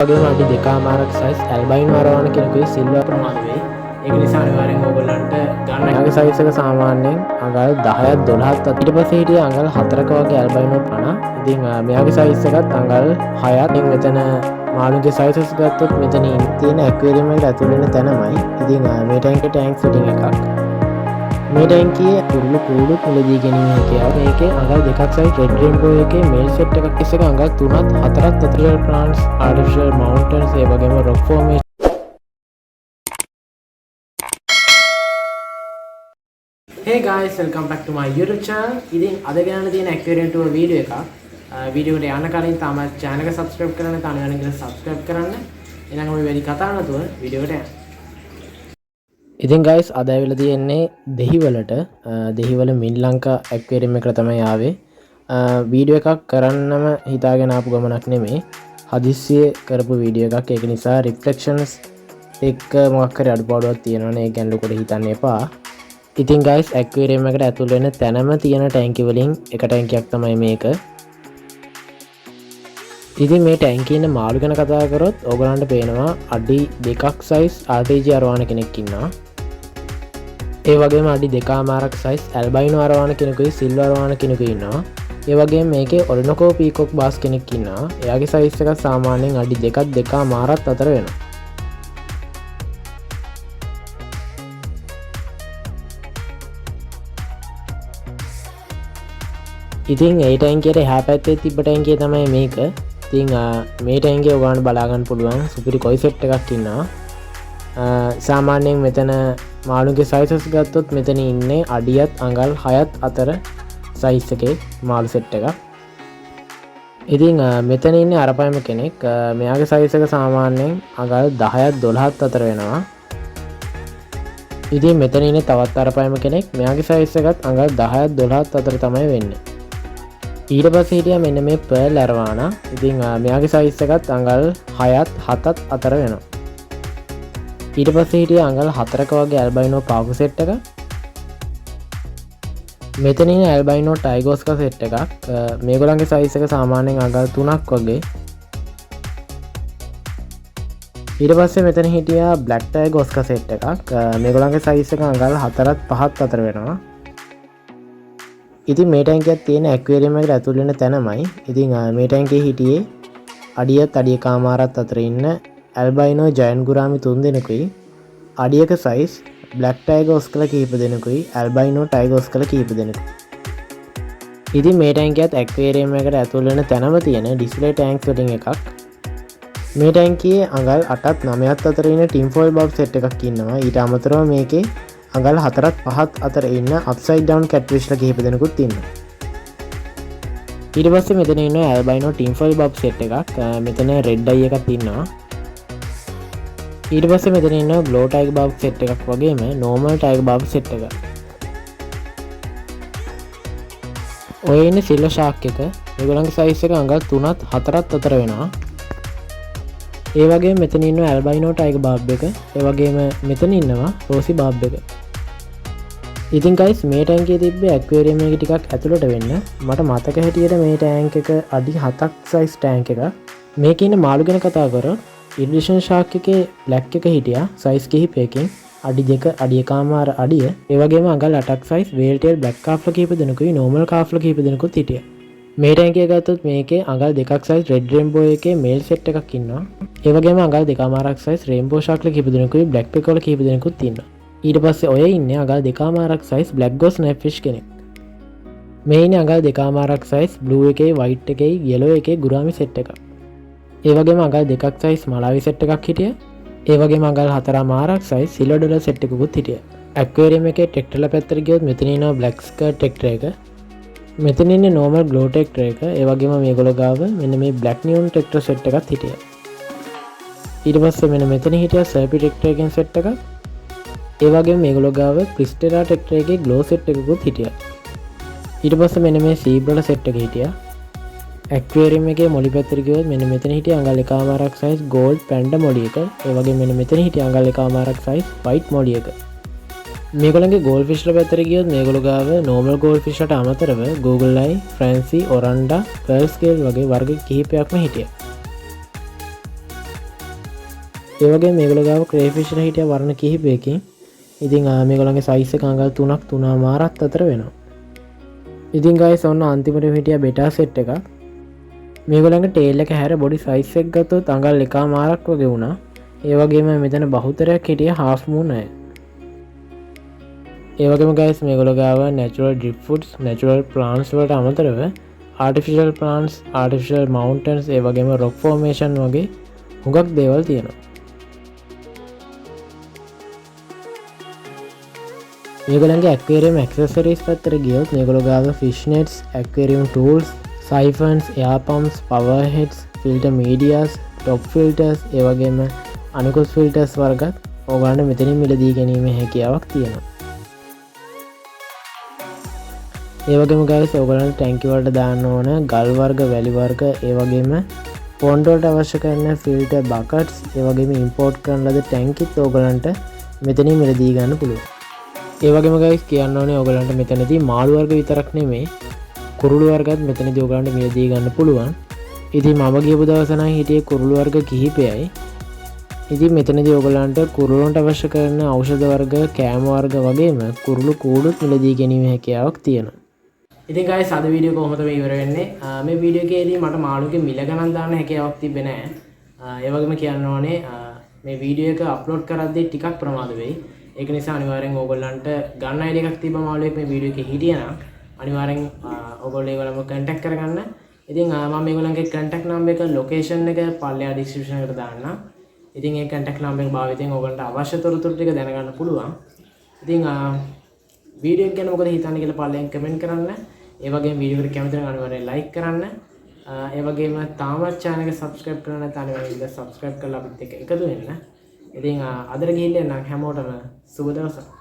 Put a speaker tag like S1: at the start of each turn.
S1: වගේම අඩි 2.5ක් size ඇල්බයිනෝ අරවාන කෙනෙකුයි silver ප්‍රමාද වෙයි. ඒක නිසා අනිවාර්යෙන් ඕගොල්ලන්ට ගන්න. යාගේ සයිස් එක සාමාන්‍යයෙන් අඟල් 10ක් 12ක් ඊට පස්සේ හිටියේ අඟල් 4ක වගේ ඇල්බයිනෝ 50. ඉතින් මෙයාගේ සයිස් එකත් අඟල් 6ක්. ඉතින් මෙතන මාළුගේ සයිසස් ගත්තොත් මෙතන තියෙන ඇක්වේරියම් එකට ඇතුල් වෙන තැනමයි. ඉතින් මේ ටැංක් සෙටින් එකක්. මේ ටැංකියේ කුරුළු කූඩු මුලදී ගැනීම හැකියාව. මේකේ අඟල් 2ක් සයිස් රෙඩ් රේන්බෝ එකේ මේල් සෙට් එකක් ඉස්සක අඟල් 3ක් 4ක් අතර ප්ලාන්ට්ස් ආර්ටිෆිෂල් මවුන්ටන්ස් ඒ වගේම රොක් formation. Hey guys, welcome back to my YouTube channel. ඉතින් අද ගන්න තියෙන aquarium tour වීඩියෝ එකක්. වීඩියෝ එකට යන්න කලින් තාම channel එක subscribe කරන්න නැත්නම් අනිවාර්යෙන් කියලා subscribe කරන්න. එහෙනම් අපි වැඩි කතා නැතුව වීඩියෝ එකට යන්න. ඉතින් guys අද ඇවිල්ලා තියෙන්නේ දෙහිවලට. දෙහිවල මිල්ලංකා aquarium එකට තමයි ආවේ. වීඩියෝ එකක් කරන්නම හිතාගෙන ආපු ගමනක් නෙමෙයි. හදිස්සියේ කරපු වීඩියෝ එකක්. ඒක නිසා reflections එක්ක මොකක් හරි අඩුපාඩුවක් තියෙනවනේ. ඒක ගැන ලොකුට හිතන්න එපා. ඉතින් guys aquarium එකට ඇතුල් වෙන තැනම තියෙන ටැංකි වලින් එක ටැංකියක් තමයි මේක. ඉතින් මේ ටැංකියේ ඉන්න මාළු ගැන කතා කරොත් ඕගලන්ට පේනවා අඩි 2ක් සයිස් RTG අරවාන කෙනෙක් ඉන්නවා. ඒ වගේම අඩි 2.5ක් සයිස් ඇල්බයිනෝ අරවාන කෙනෙකුයි සිල්වර් අරවාන කෙනෙකුයි ඉන්නවා. ඒ වගේම මේකේ ඔරිනෝකෝ පීකොක් බාස් කෙනෙක් ඉන්නවා. එයාගේ සයිස් එක සාමාන්‍යයෙන් අඩි 2ක් 2.5ක් අතර වෙනවා. ඉතින් ඒ ටැංකියට එහා පැත්තේ තිබ්බ ටැංකිය තමයි මේක. ඉතින් මේ ටැංකිය ඔයගොල්ලන්ට බලා ගන්න පුළුවන් සුපිරි කොයි සෙට් එකක් ඉන්නවා. සාමාන්‍යයෙන් මෙතන මාළුගේ සයිසස් ගත්තොත් මෙතන ඉන්නේ අඩියත් අඟල් 6ත් අතර සයිස් එකේ මාළු සෙට් එකක්. ඉතින් මෙතන ඉන්නේ අරපයම කෙනෙක්. මෙයාගේ සයිස් එක සාමාන්‍යයෙන් අඟල් 10ත් 12ත් අතර වෙනවා. ඉතින් මෙතන ඉන්නේ තවත් අරපයම කෙනෙක්. මෙයාගේ සයිස් එකත් අඟල් 10ත් 12ත් අතර තමයි වෙන්නේ. ඊට පස්සේ හිටියා මෙන්න මේ පර්ල් අරවානා. ඉතින් මෙයාගේ සයිස් එකත් අඟල් 6ත් 7ත් අතර වෙනවා. ඊට පස්සේ හිටියා අඟල් 4ක වගේ ඇල්බයිනෝ පාකු සෙට් එකක්. මෙතන ඉන්න ඇල්බයිනෝ ටයිගෝස්කා සෙට් එකක්. මේගොල්ලන්ගේ සයිස් එක සාමාන්‍යයෙන් අඟල් 3ක් වගේ. ඊට පස්සේ මෙතන හිටියා බ්ලැක් ටයිගෝස්කා සෙට් එකක්. මේගොල්ලන්ගේ සයිස් එක අඟල් 4ත් 5ත් අතර වෙනවා. ඉතින් මේ ටැංකියක් තියෙන ඇක්වේරියම් එකට ඇතුල් වෙන තැනමයි. ඉතින් මේ ටැංකියේ හිටියේ අඩියත් අඩියකමාරත් අතර ඉන්න ඇල්බයිනෝ ජයන්ට් ගුරාමි 3 දෙනෙකුයි අඩියක සයිස් බ්ලැක් ටයිගර් ඔස්කල කීප දෙනෙකුයි ඇල්බයිනෝ ටයිගර් ඔස්කල කීප දෙනෙකුයි. ඉතින් මේ ටැංකියත් ඇක්වේරියම් එකට ඇතුල් වෙන තැනම තියෙන ඩිස්ප්ලේ ටැංක් වලින් එකක්. මේ ටැංකියේ අඟල් 8ත් 9ත් අතර ඉන්න ටින් ෆොයිල් බබ් සෙට් එකක් ඉන්නවා. ඊට අමතරව මේකේ අඟල් 4ත් 5ත් අතර ඉන්න අප්සයිඩ් ඩවුන් කැට්ෆිෂ්ලා කිහිප දෙනෙකුත් ඉන්නවා. ඊට පස්සේ මෙතන ඉන්න ඇල්බයිනෝ ටින් ෆොයිල් බබ් සෙට් එකක්. මෙතන රෙඩ් අයි එකක් ඉන්නවා. ඊට පස්සේ මෙතන ඉන්න ග්ලෝ ටයිගර් බබ් සෙට් එකක් වගේම නෝමල් ටයිගර් බබ් සෙට් එකක්. ඔය ඉන්නේ සිල්වර් ෂාක් එක. මේගොල්ලන්ගේ සයිස් එක අඟල් 3ත් 4ත් අතර වෙනවා. ඒ වගේම මෙතන ඉන්න ඇල්බයිනෝ ටයිගර් බබ් එක. ඒ වගේම මෙතන ඉන්නවා රෝසි බබ් එක. ඉතින් guys මේ ටැංකියේ තිබ්බේ ඇක්වේරියම් එක ටිකක් ඇතුළට වෙන්න. මට මතක හැටියට මේ ටැංක් එක අඩි 7ක් සයිස් ටැංක් එකක්. මේකේ ඉන්න මාළු ගැන කතා කරොත් ඉරිඩේෂන් ෂාක් එකේ බ්ලැක් එක හිටියා සයිස් කිහිපයකින් අඩි 2 අඩියකමාර අඩිය. ඒ වගේම අඟල් 8ක් සයිස් වේල් ටේල් බ්ලැක් කාෆ්ලා කිහිප දෙනෙකුයි නෝමල් කාෆ්ලා කිහිප දෙනෙකුත් හිටියා. මේ ටැංකිය ගත්තොත් මේකේ අඟල් 2ක් සයිස් රෙඩ් රේන්බෝ එකේ මේල් සෙට් එකක් ඉන්නවා. ඒ වගේම අඟල් 2.5ක් සයිස් රේන්බෝ ෂාක්ලා කිහිප දෙනෙකුයි බ්ලැක් පෙකෝලා කිහිප දෙනෙකුත් ඉන්නවා. ඊට පස්සේ ඔය ඉන්නේ අඟල් 2.5ක් සයිස් බ්ලැක් ගෝස් ස්නැප් ෆිෂ් කෙනෙක්. මේ ඉන්නේ අඟල් 2.5ක් සයිස් බ්ලූ එකේ වයිට් එකේ යෙලෝ එකේ ගුරාමි සෙට් එකක්. ඒ වගේම අඟල් 2ක් සයිස් මලාවි සෙට් එකක් හිටියා. ඒ වගේම අඟල් 4.5ක් සයිස් සිල්වර් ඩොලර් සෙට් එකකුත් හිටියා. ඇක්වේරියම් එකේ ටෙක්ටර්ලා පැත්තට ගියොත් මෙතන ඉනවා බ්ලැක් ස්කර්ට් ටෙක්ටර් එක. මෙතන ඉන්නේ නෝමල් ග්ලෝ ටෙක්ටර් එක. ඒ වගේම මේගොල්ලෝ ගාව මෙන්න මේ බ්ලැක් නියොන් ටෙක්ටර් සෙට් එකක් හිටියා. ඊට පස්සේ මෙන්න මෙතන හිටියා සර්පි ටෙක්ටර් එකෙන් සෙට් එකක්. ඒ වගේම මේගොල්ලෝ ගාව ක්‍රිස්ටෙලා ටෙක්ටර් එකේ ග්ලෝ සෙට් එකකුත් හිටියා. ඊට පස්සේ මෙන්න මේ සීබ්‍රලා සෙට් එක හිටියා. ඇක්වේරියම් එකේ මොලි පැත්තට ගියොත් මෙන්න මෙතන හිටියා අඟල් 1.5ක් සයිස් ගෝල්ඩ් පැන්ඩා මොලි එක. ඒ වගේම මෙන්න මෙතන හිටියා අඟල් 1.5ක් සයිස් වයිට් මොලි එක. මේගොල්ලන්ගේ ගෝල්ඩ් ෆිෂ්ලා පැත්තට ගියොත් මේගොල්ලෝ ගාව නෝමල් ගෝල්ඩ් ෆිෂ්ලට අමතරව ගූගල් අයි, ෆ්‍රැන්සි, ඔරන්ඩා, පර්ල් ස්කේල් වගේ වර්ග කිහිපයක්ම හිටියා. ඒ වගේ මේගොල්ලෝ ගාව ක්‍රේෆිෂ් එක හිටිය වර්ණ කිහිපයකින්. ඉතින් මේගොල්ලන්ගේ සයිස් එක අඟල් 3ක් 3මාරක් අතර වෙනවා. ඉතින් ගයිස් ඔන්න අන්තිමට හිටිය බෙටා සෙට් එකක්. මේගොල්ලන්ගේ ටේල් එක හැර බොඩි සයිස් එක ගත්තොත් අඟල් 1මාරක් වගේ වුණා. ඒ වගේම මෙතන බහුතරයක් හිටිය half moon අය. ඒ වගේම ගයිස් මේගොල්ලෝ ගාව natural drip foods, natural plants වලට අමතරව artificial plants, artificial mountains, ඒ වගේම rock formation වගේ හුඟක් දේවල් තියෙනවා. මේගොල්ලන්ගේ aquarium accessories පැත්තට ගියොත් මේගොල්ලෝ ගාව fish nets, aquarium tools, siphons, air pumps, power heads, filter medias, top filters, ඒ වගේම අනිකුත් filters වර්ගත් ඕගොල්ලන්ට මෙතනින් මිලදී ගැනීමේ හැකියාවක් තියෙනවා. ඒ වගේම ගයිස් ඔයගොල්ලන්ට ටැංකි වලට දාන්න ඕන ගල් වර්ග, වැලි වර්ග, ඒ වගේම පොන්ඩ් වලට අවශ්‍ය කරන ෆිල්ටර් බකට්ස්, ඒ වගේම ඉම්පෝර්ට් කරන ලද ටැංකිත් ඔයගොල්ලන්ට මෙතනින් මිලදී ගන්න පුළුවන්. ඒ වගේම ගයිස් කියන්න ඕනේ ඔයගොල්ලන්ට මෙතනදී මාළු වර්ග විතරක් නෙමෙයි කුරුළු වර්ගත් මෙතනදී ඔයගොල්ලන්ට මිලදී ගන්න පුළුවන්. ඉතින් මම ගියපු දවස නම් හිටියේ කුරුළු වර්ග කිහිපයයි. ඉතින් මෙතනදී ඔයගොල්ලන්ට කුරුල්ලන්ට අවශ්‍ය කරන ඖෂධ වර්ග, කෑම වර්ග වගේම කුරුළු කූඩුත් මිලදී ගැනීමේ හැකියාවක් තියෙනවා. ඉතින් guys අද වීඩියෝ කොහොමද මේ ඉවර වෙන්නේ? මේ වීඩියෝ එකේදී මට මාළුගේ මිල ගණන් දාන්න හැකියාවක් තිබෙන්නේ නැහැ. ඒ වගේම කියන්න ඕනේ මේ වීඩියෝ එක අප්ලෝඩ් කරද්දී ටිකක් ප්‍රමාද වෙයි. ඒක නිසා අනිවාර්යෙන් ඕගොල්ලන්ට ගන්න අයිඩිය එකක් තිබ්බ මාළුවෙක් මේ වීඩියෝ එකේ හිටියනම් අනිවාර්යෙන් ඕගොල්ලෝ ඒගොල්ලන්ව කන්ටැක්ට් කරගන්න. ඉතින් මම මේගොල්ලන්ගේ කන්ටැක්ට් නම්බර් එක, ලොකේෂන් එක පල්ලෙහා ඩිස්ක්‍රිප්ෂන් එකට දාන්නම්. ඉතින් ඒ කන්ටැක්ට් නම්බර් එක භාවිතයෙන් ඕගොල්ලන්ට අවශ්‍ය තොරතුරු ටික දැනගන්න පුළුවන්. ඉතින් වීඩියෝ එක ගැන මොකද හිතන්නේ කියලා පල්ලෙන් කමෙන්ට් කරන්න. ඒ වගේම වීඩියෝ එකට කැමති නම් අනිවාර්යෙන් ලයික් කරන්න. ඒ වගේම තාමත් channel එක subscribe කරලා නැත්නම් අනිවාර්යෙන් subscribe කරලා අපිත් එක්ක එකතු වෙන්න. ඉතින් අදට ගිහින් එන්න හැමෝටම සුබ දවසක්.